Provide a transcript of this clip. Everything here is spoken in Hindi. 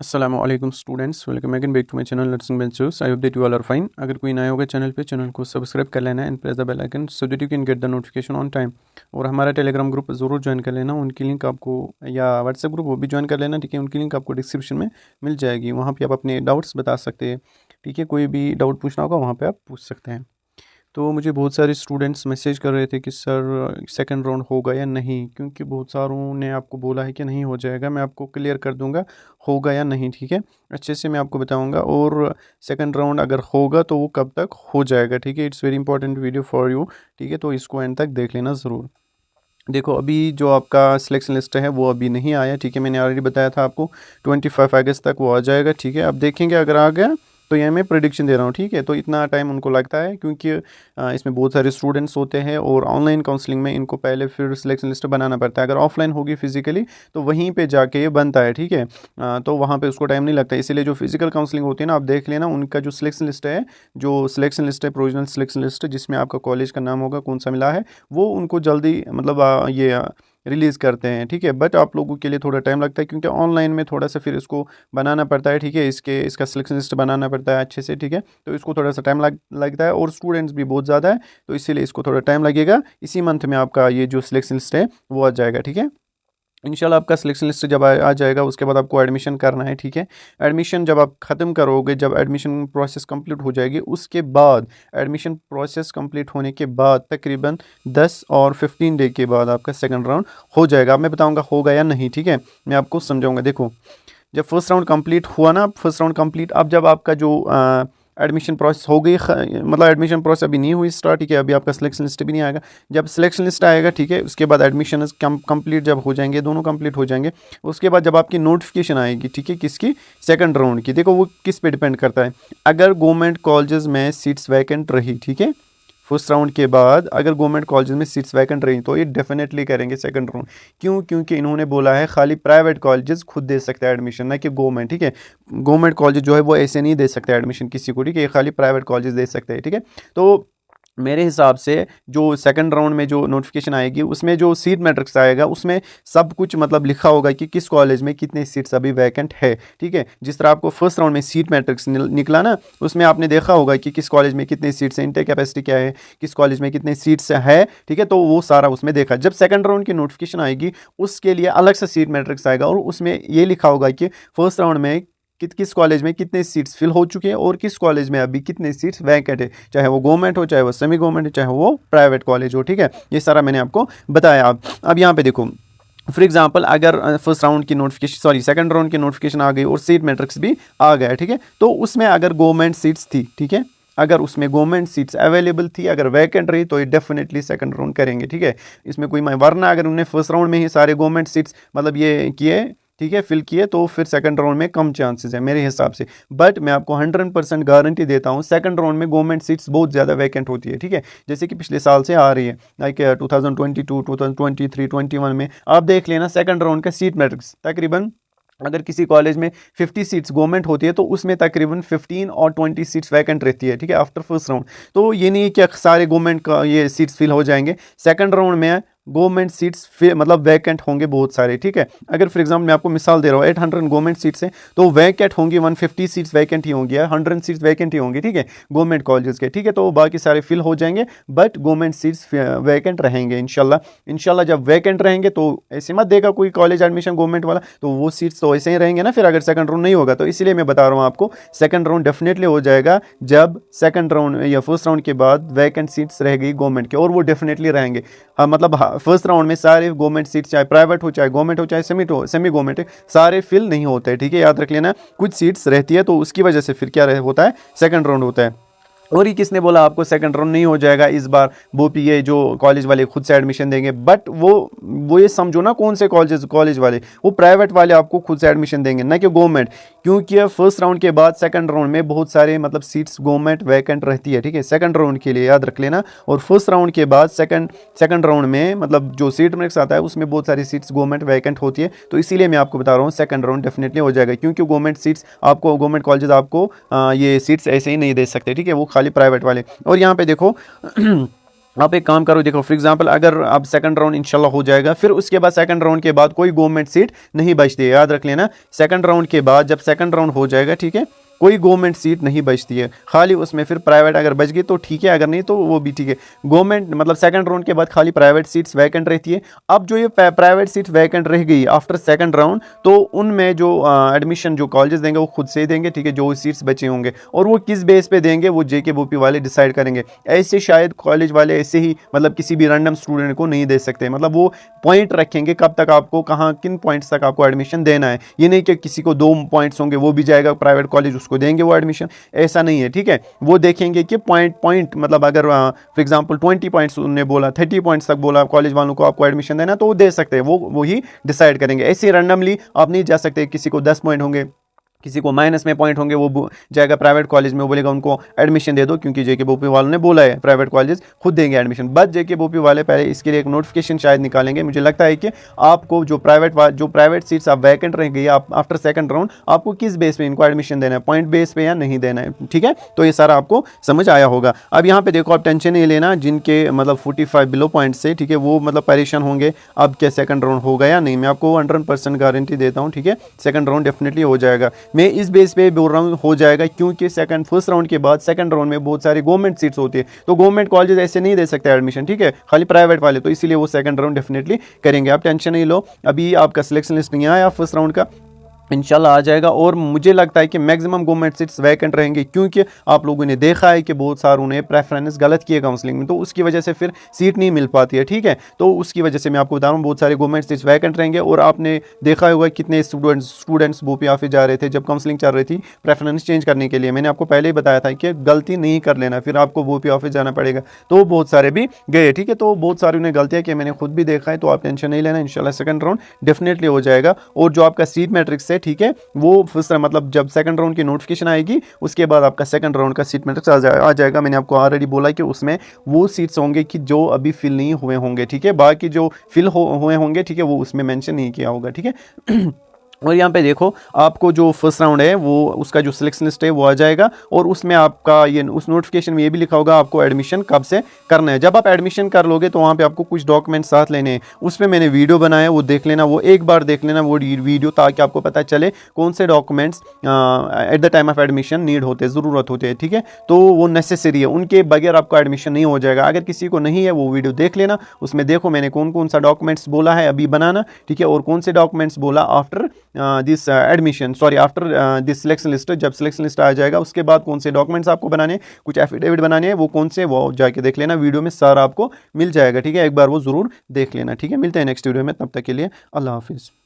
अस्सलामुअलैकुम students, welcome again back to my channel learning benchers. I hope that you all are fine. अगर कोई नया होगा चैनल को सब्सक्राइब कर लेना and press the bell icon so that you can get the notification on time. और हमारा टेलीग्राम ग्रुप ज़रूर ज्वाइन कर लेना, उनकी लिंक आपको, या व्हाट्सएप ग्रुप वो भी ज्वाइन कर लेना, ठीक है। उनकी लिंक आपको डिस्क्रिप्शन में मिल जाएगी, वहाँ पर आप अपने डाउट्स बता सकते हैं, ठीक है। कोई भी डाउट पूछना होगा वहाँ पर आप पूछ सकते हैं। तो मुझे बहुत सारे स्टूडेंट्स मैसेज कर रहे थे कि सर सेकंड राउंड होगा या नहीं, क्योंकि बहुत सारों ने आपको बोला है कि नहीं हो जाएगा। मैं आपको क्लियर कर दूंगा होगा या नहीं, ठीक है। अच्छे से मैं आपको बताऊंगा। और सेकंड राउंड अगर होगा तो वो कब तक हो जाएगा, ठीक है। It's very important video for you, ठीक है। तो इसको एंड तक देख लेना ज़रूर। देखो, अभी जो आपका सिलेक्शन लिस्ट है वो अभी नहीं आया, ठीक है। मैंने ऑलरेडी बताया था आपको 25 अगस्त तक वो आ जाएगा, ठीक है। अब देखेंगे, अगर आ गया तो ये मैं प्रेडिक्शन दे रहा हूँ, ठीक है। तो इतना टाइम उनको लगता है क्योंकि इसमें बहुत सारे स्टूडेंट्स होते हैं और ऑनलाइन काउंसलिंग में इनको पहले फिर सिलेक्शन लिस्ट बनाना पड़ता है। अगर ऑफलाइन होगी फिजिकली तो वहीं पे जाके ये बनता है, ठीक है। तो वहाँ पे उसको टाइम नहीं लगता। इसीलिए जो फिजिकल काउंसलिंग होती है ना, आप देख लेना उनका जो सिलेक्शन लिस्ट है, प्रोविजनल सिलेक्शन लिस्ट जिसमें आपका कॉलेज का नाम होगा, कौन सा मिला है, वो उनको जल्दी मतलब ये रिलीज़ करते हैं, ठीक है। बट आप लोगों के लिए थोड़ा टाइम लगता है क्योंकि ऑनलाइन में थोड़ा सा फिर इसको बनाना पड़ता है, ठीक है। इसका सिलेक्शन लिस्ट बनाना पड़ता है अच्छे से, ठीक है। तो इसको थोड़ा सा टाइम लगता है और स्टूडेंट्स भी बहुत ज़्यादा है, तो इसीलिए इसको थोड़ा टाइम लगेगा। इसी मंथ में आपका ये जो सिलेक्शन लिस्ट है वो आ जाएगा, ठीक है। इंशाल्लाह आपका सिलेक्शन लिस्ट जब आ जाएगा उसके बाद आपको एडमिशन करना है, ठीक है। एडमिशन जब आप ख़त्म करोगे, जब एडमिशन प्रोसेस कंप्लीट हो जाएगी, उसके बाद एडमिशन प्रोसेस कंप्लीट होने के बाद तकरीबन 10 और 15 डे के बाद आपका सेकंड राउंड हो जाएगा। अब मैं बताऊंगा होगा या नहीं, ठीक है। मैं आपको समझाऊंगा। देखो, जब फर्स्ट राउंड कंप्लीट हुआ ना, फर्स्ट राउंड कंप्लीट, अब जब आपका जो एडमिशन प्रोसेस हो गई, मतलब एडमिशन प्रोसेस अभी नहीं हुई स्टार्ट, ठीक है। अभी आपका सिलेक्शन लिस्ट भी नहीं आएगा। जब सिलेक्शन लिस्ट आएगा, ठीक है, उसके बाद एडमिशन कंप्लीट जब हो जाएंगे, दोनों कंप्लीट हो जाएंगे, उसके बाद जब आपकी नोटिफिकेशन आएगी, ठीक है, किसकी, सेकंड राउंड की। देखो वो किस पे डिपेंड करता है। अगर गवर्नमेंट कॉलेजेस में सीट्स वैकेंट रही, ठीक है, फर्स्ट राउंड के बाद अगर गवर्नमेंट कॉलेज में सीट्स वैकेंट रही तो ये डेफिनेटली करेंगे सेकंड राउंड। क्यों? क्योंकि इन्होंने बोला है खाली प्राइवेट कॉलेजेस खुद दे सकते हैं एडमिशन, ना कि गवर्नमेंट, ठीक है। गवर्नमेंट कॉलेज जो है वो ऐसे नहीं दे सकते एडमिशन किसी को, ठीक है। ये खाली प्राइवेट कॉलेजेस दे सकते हैं, ठीक है। तो मेरे हिसाब से जो सेकंड राउंड में जो नोटिफिकेशन आएगी उसमें जो सीट मैट्रिक्स आएगा उसमें सब कुछ मतलब लिखा होगा कि किस कॉलेज में कितने सीट्स अभी वैकेंट है, ठीक है। जिस तरह आपको फर्स्ट राउंड में सीट मैट्रिक्स निकला ना, उसमें आपने देखा होगा कि किस कॉलेज में कितने सीट्स हैं, इंटेक कैपेसिटी क्या है, किस कॉलेज में कितने सीट्स है, ठीक है। तो वो सारा उसमें देखा। जब सेकंड राउंड की नोटिफिकेशन आएगी उसके लिए अलग से सीट मैट्रिक्स आएगा और उसमें ये लिखा होगा कि फर्स्ट राउंड में किस कॉलेज में कितने सीट्स फिल हो चुके हैं और किस कॉलेज में अभी कितने सीट्स वैकेंट है, चाहे वो गवर्नमेंट हो, चाहे वो सेमी गवर्नमेंट हो, चाहे वो प्राइवेट कॉलेज हो, ठीक है। ये सारा मैंने आपको बताया। अब यहाँ पे देखो, फॉर एग्जांपल अगर फर्स्ट राउंड की नोटिफिकेशन, सॉरी सेकंड राउंड की नोटिफिकेशन आ गई और सीट मैट्रिक्स भी आ गया, ठीक है। तो उसमें अगर गवर्नमेंट सीट्स थी, ठीक है, अगर उसमें गवर्नमेंट सीट्स अवेलेबल थी, अगर वैकेंट रही तो ये डेफिनेटली सेकंड राउंड करेंगे, ठीक है। इसमें कोई, वरना अगर उन्होंने फर्स्ट राउंड में ही सारे गवर्नमेंट सीट्स मतलब ये किए, ठीक है, फिल किए, तो फिर सेकंड राउंड में कम चांसेस है मेरे हिसाब से। बट मैं आपको 100% गारंटी देता हूँ सेकंड राउंड में गवर्नमेंट सीट्स बहुत ज़्यादा वैकेंट होती है, ठीक है। जैसे कि पिछले साल से आ रही है, लाइक 2022, 2023, 21 में आप देख लेना सेकंड राउंड का सीट मैट्रिक्स तकरीबन, अगर किसी कॉलेज में 50 सीट्स गवर्नमेंट होती है तो उसमें तकरीबन 15 और 20 सीट्स वैकेंट रहती है, ठीक है, आफ्टर फर्स्ट राउंड। तो ये नहीं कि सारे गवर्नमेंट का ये सीट्स फिल हो जाएंगे। सेकंड राउंड में गवर्नमेंट सीट्स मतलब वैकेंट होंगे बहुत सारे, ठीक है। अगर फॉर एग्जांपल मैं आपको मिसाल दे रहा हूँ, 800 गवर्नमेंट सीट्स हैं तो वैकेंट होंगी 150 सीट्स वैकेंट ही होंगी, 100 सीट्स वैकेंट ही होंगी, ठीक है, गवर्नमेंट कॉलेजेस के, ठीक है। तो बाकी सारे फिल हो जाएंगे बट गवर्नमेंट सीट्स वैकेंट रहेंगे इंशाल्लाह। जब वैकेंट रहेंगे तो ऐसे मत देगा कोई कॉलेज एडमिशन गवर्नमेंट वाला, तो वो सीट्स तो ऐसे ही रहेंगे ना फिर, अगर सेकंड राउंड नहीं होगा। तो इसलिए मैं बता रहा हूँ आपको सेकंड राउंड डेफिनेटली हो जाएगा जब सेकंड राउंड या फर्स्ट राउंड के बाद वैकेंट सीट्स रह गई गवर्नमेंट के, और वो डेफिनेटली रहेंगे। हाँ, मतलब फर्स्ट राउंड में सारे गवर्नमेंट सीट्स, चाहे प्राइवेट हो, चाहे गवर्नमेंट हो, चाहे सेमी गवर्नमेंट, सारे फिल नहीं होते, ठीक है। याद रख लेना, कुछ सीट्स रहती है तो उसकी वजह से फिर क्या होता है, सेकंड राउंड होता है। और ये किसने बोला आपको सेकंड राउंड नहीं हो जाएगा इस बार? वो भी ये जो कॉलेज वाले खुद से एडमिशन देंगे, बट वो ये समझो ना, कौन से कॉलेज वाले, वो प्राइवेट वाले आपको खुद से एडमिशन देंगे, ना कि गवर्नमेंट। क्योंकि फर्स्ट राउंड के बाद सेकंड राउंड में बहुत सारे मतलब सीट्स गवर्नमेंट वैकेंट रहती है, ठीक है, सेकंड राउंड के लिए याद रख लेना। और फर्स्ट राउंड के बाद सेकंड राउंड में मतलब जो सीट मैट्रिक्स आता है उसमें बहुत सारी सीट्स गवर्नमेंट वैकेंट होती है। तो इसीलिए मैं आपको बता रहा हूँ सेकंड राउंड डेफिनेटली हो जाएगा, क्योंकि गवर्नमेंट सीट्स आपको, गवर्नमेंट कॉलेजेस आपको ये सीट्स ऐसे ही नहीं दे सकते, ठीक है, वो खाली प्राइवेट वाले। और यहाँ पे देखो आप एक काम करो, देखो फॉर एग्जांपल अगर अब सेकंड राउंड इंशाल्लाह हो जाएगा, फिर उसके बाद सेकंड राउंड के बाद कोई गवर्नमेंट सीट नहीं बचती है, याद रख लेना। सेकंड राउंड के बाद जब सेकंड राउंड हो जाएगा, ठीक है, कोई गवर्नमेंट सीट नहीं बचती है, खाली उसमें फिर प्राइवेट अगर बच गई तो ठीक है, अगर नहीं तो वो भी ठीक है। गवर्नमेंट मतलब सेकंड राउंड के बाद खाली प्राइवेट सीट्स वैकेंट रहती है। अब जो ये प्राइवेट सीट्स वैकेंट रह गई आफ्टर सेकंड राउंड, तो उनमें जो एडमिशन जो कॉलेजेस देंगे वो खुद से देंगे, ठीक है, जो सीट्स बचे होंगे, और वो किस बेस पे देंगे वो JKBOP वाले डिसाइड करेंगे। ऐसे शायद कॉलेज वाले ऐसे ही मतलब किसी भी रैंडम स्टूडेंट को नहीं दे सकते, मतलब वो पॉइंट रखेंगे कब तक आपको कहाँ किन पॉइंट्स तक आपको एडमिशन देना है। ये नहीं कि किसी को 2 पॉइंट्स होंगे वो भी जाएगा प्राइवेट कॉलेज, उसको देंगे वो एडमिशन, ऐसा नहीं है, ठीक है। वो देखेंगे कि पॉइंट मतलब अगर फॉर एग्जांपल 20 पॉइंट्स उन्होंने बोला, 30 पॉइंट्स तक बोला कॉलेज वालों को आपको एडमिशन देना, तो वो दे सकते हैं, वो ही डिसाइड करेंगे। ऐसे रैंडमली आप नहीं जा सकते, किसी को 10 पॉइंट होंगे, किसी को माइनस में पॉइंट होंगे, वो जाएगा प्राइवेट कॉलेज में, वो बोलेगा उनको एडमिशन दे दो, क्योंकि JKBOP वालों ने बोला है प्राइवेट कॉलेज खुद देंगे एडमिशन। बट JKBOP वाले पहले इसके लिए एक नोटिफिकेशन शायद निकालेंगे। मुझे लगता है कि आपको जो प्राइवेट सीट्स आप वैकेंट रह गई आप आफ्टर सेकंड राउंड, आपको किस बेस पे इनको एडमिशन देना है, पॉइंट बेस पे या नहीं देना है, ठीक है। तो ये सारा आपको समझ आया होगा। अब यहाँ पे देखो, आप टेंशन नहीं लेना जिनके मतलब 45 बिलो पॉइंट से, ठीक है, वो मतलब परेशान होंगे अब क्या सेकंड राउंड होगा या नहीं। मैं आपको 100% गारंटी देता हूँ, ठीक है, सेकंड राउंड डेफिनेटली हो जाएगा। मैं इस बेस पे बोल रहा हूँ हो जाएगा, क्योंकि फर्स्ट राउंड के बाद सेकंड राउंड में बहुत सारी गवर्नमेंट सीट्स होती है, तो गवर्नमेंट कॉलेज ऐसे नहीं दे सकते एडमिशन, ठीक है, खाली प्राइवेट वाले, तो इसीलिए वो सेकंड राउंड डेफिनेटली करेंगे। आप टेंशन नहीं लो, अभी आपका सिलेक्शन लिस्ट नहीं आया फर्स्ट राउंड का, इंशाल्लाह आ जाएगा। और मुझे लगता है कि मैक्सिमम गवर्नमेंट सीट्स वैकेंट रहेंगी, क्योंकि आप लोगों ने देखा है कि बहुत सारों ने प्रेफरेंस गलत किए काउंसलिंग में, तो उसकी वजह से फिर सीट नहीं मिल पाती है, ठीक है। तो उसकी वजह से मैं आपको बता रहा हूँ बहुत सारे गवर्नमेंट सीट्स वैकेंट रहेंगे। और आपने देखा होगा कितने स्टूडेंट्स बोपी ऑफिस जा रहे थे जब काउंसलिंग चल रही थी प्रेफरेंस चेंज करने के लिए। मैंने आपको पहले ही बताया था कि गलती नहीं कर लेना, फिर आपको बोपी ऑफिस जाना पड़ेगा, तो बहुत सारे भी गए, ठीक है। तो बहुत सारी उन्हें गलतियाँ कि मैंने खुद भी देखा है, तो आप टेंशन नहीं लेना, इंशाल्लाह सेकंड राउंड डेफिनेटली हो जाएगा। और जो आपका सीट मैट्रिक्स है, ठीक है, वो मतलब जब सेकंड राउंड की नोटिफिकेशन आएगी उसके बाद आपका सेकंड राउंड का सीट मैट्रिक्स आ जाएगा। मैंने आपको ऑलरेडी बोला कि उसमें वो सीट्स होंगे कि जो अभी फिल नहीं हुए होंगे, ठीक है, बाकी जो फिल हुए होंगे, ठीक है, वो उसमें मेंशन नहीं किया होगा, ठीक है। और यहाँ पे देखो, आपको जो फर्स्ट राउंड है वो उसका जो सिलेक्शन लिस्ट है वो आ जाएगा, और उसमें आपका ये उस नोटिफिकेशन में ये भी लिखा होगा आपको एडमिशन कब से करना है। जब आप एडमिशन कर लोगे तो वहाँ पे आपको कुछ डॉक्यूमेंट साथ लेने हैं, उसमें मैंने वीडियो बनाया, वो देख लेना, वो एक बार देख लेना वो वीडियो, ताकि आपको पता चले कौन से documents at the time of admission need होते हैं, ज़रूरत होते हैं, ठीक है। तो वो नेसेसरी है, उनके बगैर आपको एडमिशन नहीं हो जाएगा। अगर किसी को नहीं है वो वीडियो देख लेना, उसमें देखो मैंने कौन कौन सा डॉक्यूमेंट्स बोला है अभी बनाना, ठीक है, और कौन से डॉक्यूमेंट्स बोला after this admission, sorry after this selection list. जब सिलेक्शन लिस्ट आ जाएगा उसके बाद कौन से डॉक्यूमेंट्स आपको बनाने, कुछ एफिडेविट बनाने हैं, वो कौन से, वो जाके देख लेना, वीडियो में सारा आपको मिल जाएगा, ठीक है। एक बार वो ज़रूर देख लेना, ठीक है। मिलते हैं नेक्स्ट वीडियो में, तब तक के लिए अल्लाह हाफिज़।